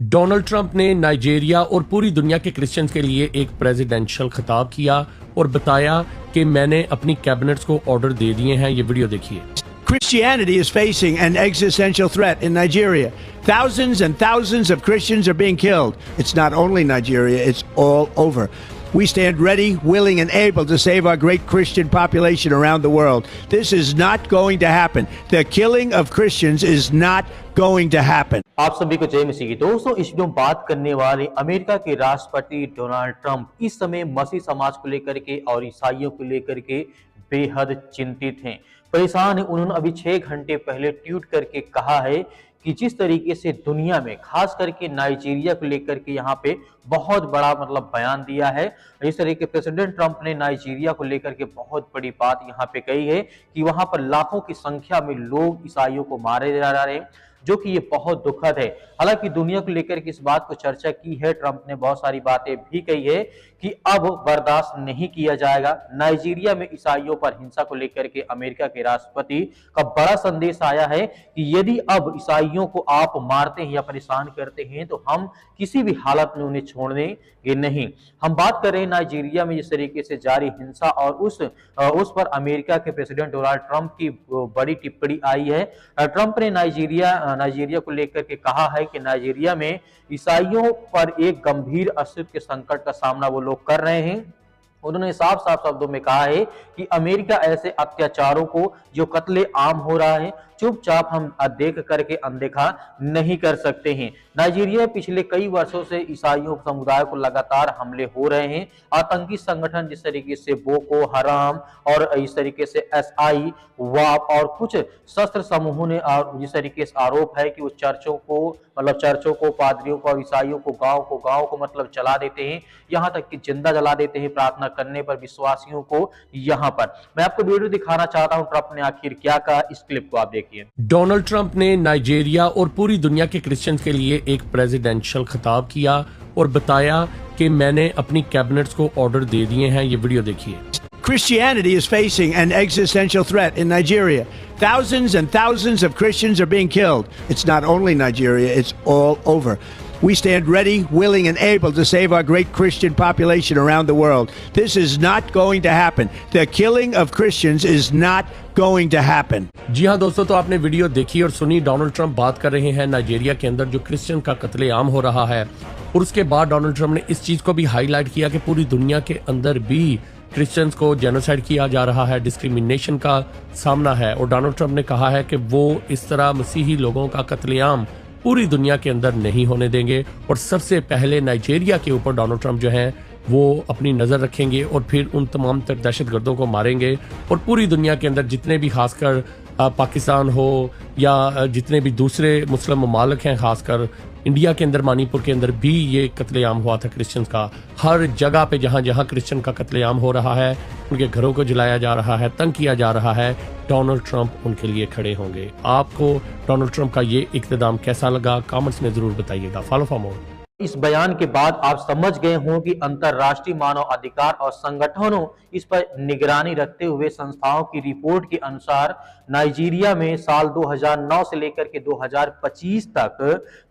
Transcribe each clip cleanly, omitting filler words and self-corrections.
Donald Trump ने Nigeria और पूरी दुनिया के क्रिश्चियंस के लिए एक प्रेसिडेंशियल खिताब किया और बताया कि मैंने अपनी कैबिनेट्स को ऑर्डर दे दिए हैं। ये वीडियो देखिए। Christianity is facing an existential threat in Nigeria. Thousands and thousands of Christians are being killed. It's not only Nigeria, it's all over. We stand ready, willing, and able to save our great Christian population around the world. This is not going to happen. The killing of Christians is not going to happen. आप सभी को जय मसीह की। दोस्तों, इस video में बात करने वाले अमेरिका के राष्ट्रपति डोनाल्ड ट्रंप इस समय मसीह समाज को लेकर के और ईसाइयों को लेकर के बेहद चिंतित हैं, परेशान हैं। उन्होंने अभी 6 घंटे पहले ट्वीट करके कहा है कि जिस तरीके से दुनिया में खास करके नाइजीरिया को लेकर के यहाँ पे बहुत बड़ा बयान दिया है। इस तरीके प्रेसिडेंट ट्रंप ने नाइजीरिया को लेकर के बहुत बड़ी बात यहाँ पे कही है कि वहां पर लाखों की संख्या में लोग ईसाइयों को मारे जा रहे हैं, जो कि ये बहुत दुखद है। हालांकि दुनिया को लेकर के इस बात को चर्चा की है, ट्रंप ने बहुत सारी बातें भी कही है कि अब बर्दाश्त नहीं किया जाएगा। नाइजीरिया में ईसाइयों पर हिंसा को लेकर के अमेरिका के राष्ट्रपति का बड़ा संदेश आया है कि यदि अब ईसाइयों को आप मारते हैं या परेशान करते हैं तो हम किसी भी हालत में उन्हें छोड़ेंगे नहीं। हम बात कर रहे हैं नाइजीरिया में जिस तरीके से जारी हिंसा और उस पर अमेरिका के प्रेसिडेंट डोनाल्ड ट्रंप की बड़ी टिप्पणी आई है। ट्रंप ने नाइजीरिया को लेकर के कहा है कि नाइजीरिया में ईसाइयों पर एक गंभीर अस्तित्व के संकट का सामना वो लोग कर रहे हैं। उन्होंने साफ साफ शब्दों में कहा है कि अमेरिका ऐसे अत्याचारों को जो कत्ले आम हो रहा है चुपचाप हम देख करके अनदेखा नहीं कर सकते हैं। नाइजीरिया पिछले कई वर्षों से ईसाइयों समुदाय को लगातार हमले हो रहे हैं। आतंकी संगठन जिस तरीके से बोको हराम और इस तरीके से एसआई वाप और कुछ शस्त्र समूहों ने जिस तरीके से आरोप है कि वो चर्चों को पादरियों को और ईसाइयों को गांव को जला देते हैं, यहाँ तक कि जिंदा जला देते हैं प्रार्थना करने पर विश्वासियों को। यहाँ पर मैं आपको वीडियो दिखाना चाहता हूँ ट्रंप ने आखिर क्या कहा, इस क्लिप को आप देखिए। डोनाल्ड ट्रंप ने नाइजीरिया और पूरी दुनिया के क्रिश्चियंस के लिए एक प्रेसिडेंशियल खिताब किया और बताया कि मैंने अपनी कैबिनेट्स को ऑर्डर दे दिए हैं। ये वीडियो देखिए। Christianity is facing an existential threat in Nigeria. Thousands and thousands of Christians are being killed. It's not only Nigeria, it's all over. We stand ready, willing, and able to save our great Christian population around the world. This is not going to happen. The killing of Christians is not going to happen. जी हाँ दोस्तों, तो आपने video देखी और सुनी। Donald Trump बात कर रहे हैं नाइजीरिया के अंदर जो क्रिश्चियन का कत्लेआम हो रहा है, और उसके बाद डोनाल्ड ट्रंप ने इस चीज को भी हाईलाइट किया कि पूरी दुनिया के अंदर भी क्रिश्चियंस को जेनोसाइड किया जा रहा है, डिस्क्रिमिनेशन का सामना है। और डोनाल्ड ट्रंप ने कहा है कि वो इस तरह मसीही लोगों का कत्लेआम पूरी दुनिया के अंदर नहीं होने देंगे। और सबसे पहले नाइजीरिया के ऊपर डोनाल्ड ट्रंप जो है वो अपनी नज़र रखेंगे और फिर उन तमाम तर दहशतगर्दों को मारेंगे। और पूरी दुनिया के अंदर जितने भी खासकर पाकिस्तान हो या जितने भी दूसरे मुस्लिम ममालिक हैं, खासकर इंडिया के अंदर मणिपुर के अंदर भी ये कत्लेआम हुआ था क्रिश्चियंस का। हर जगह पे जहाँ जहाँ क्रिश्चियन का कत्लेआम हो रहा है, उनके घरों को जलाया जा रहा है, तंग किया जा रहा है, डोनाल्ड ट्रंप उनके लिए खड़े होंगे। आपको डोनाल्ड ट्रंप का ये इक़्तिदाम कैसा लगा, कमेंट्स में जरूर बताइएगा। Follow for more. इस बयान के बाद आप समझ गए हों कि अंतर्राष्ट्रीय मानव अधिकार और संगठनों इस पर निगरानी रखते हुए संस्थाओं की रिपोर्ट के अनुसार नाइजीरिया में साल 2009 से लेकर के 2025 तक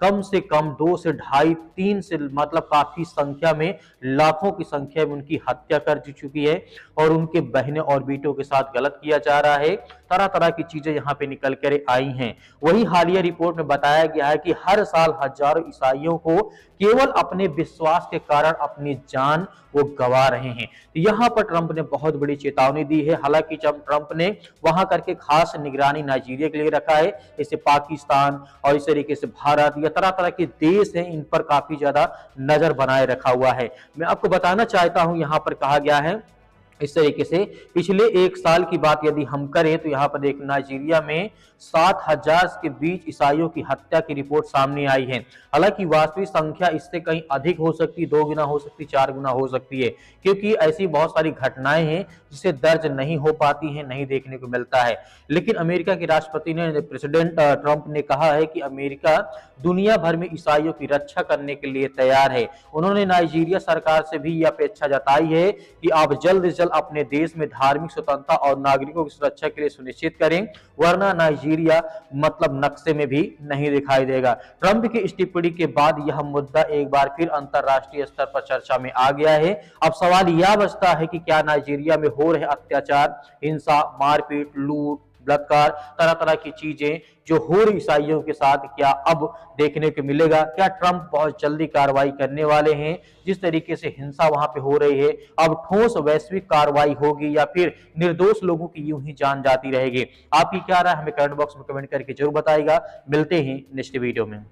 कम से कम 2 से 2.5-3 से काफी संख्या में लाखों की संख्या में उनकी हत्या कर चुकी है और उनके बहनों और बेटों के साथ गलत किया जा रहा है। तरह तरह की चीजें यहाँ पे निकल कर आई हैं। वही हालिया रिपोर्ट में बताया गया है कि हर साल हजारों ईसाइयों को केवल अपने विश्वास के कारण अपनी जान वो गवा रहे हैं। यहाँ पर ट्रंप ने बहुत बड़ी चेतावनी दी है। हालांकि जब ट्रंप ने वहां करके खास निगरानी नाइजीरिया के लिए रखा है, जैसे पाकिस्तान और इस तरीके से भारत या तरह तरह के देश हैं, इन पर काफी ज्यादा नजर बनाए रखा हुआ है। मैं आपको बताना चाहता हूं, यहाँ पर कहा गया है इस तरीके से पिछले 1 साल की बात यदि हम करें तो यहाँ पर देख नाइजीरिया में 7,000 के बीच ईसाइयों की हत्या की रिपोर्ट सामने आई है। हालांकि वास्तविक संख्या इससे कहीं अधिक हो सकती, 2 गुना हो सकती, 4 गुना हो सकती है, क्योंकि ऐसी बहुत सारी घटनाएं हैं जिसे दर्ज नहीं हो पाती हैं, नहीं देखने को मिलता है। लेकिन अमेरिका के राष्ट्रपति ने प्रेसिडेंट ट्रंप ने कहा है कि अमेरिका दुनिया भर में ईसाइयों की रक्षा करने के लिए तैयार है। उन्होंने नाइजीरिया सरकार से भी यह अपेक्षा जताई है कि आप जल्द से जल्द अपने देश में धार्मिक स्वतंत्रता और नागरिकों की सुरक्षा के लिए सुनिश्चित करें, वरना नाइजीरिया नाइजीरिया मतलब नक्शे में भी नहीं दिखाई देगा। ट्रंप की इस टिप्पणी के बाद यह मुद्दा एक बार फिर अंतरराष्ट्रीय स्तर पर चर्चा में आ गया है। अब सवाल यह बचता है कि क्या नाइजीरिया में हो रहे अत्याचार, हिंसा, मारपीट, लूट, बलात्कार, तरह तरह की चीजें जो हो रही ईसाइयों के साथ, क्या अब देखने को मिलेगा? क्या ट्रंप बहुत जल्दी कार्रवाई करने वाले हैं? जिस तरीके से हिंसा वहां पे हो रही है, अब ठोस वैश्विक कार्रवाई होगी या फिर निर्दोष लोगों की यूं ही जान जाती रहेगी? आपकी क्या राय, हमें कमेंट बॉक्स में कमेंट करके जरूर बताइएगा। मिलते हैं नेक्स्ट वीडियो में।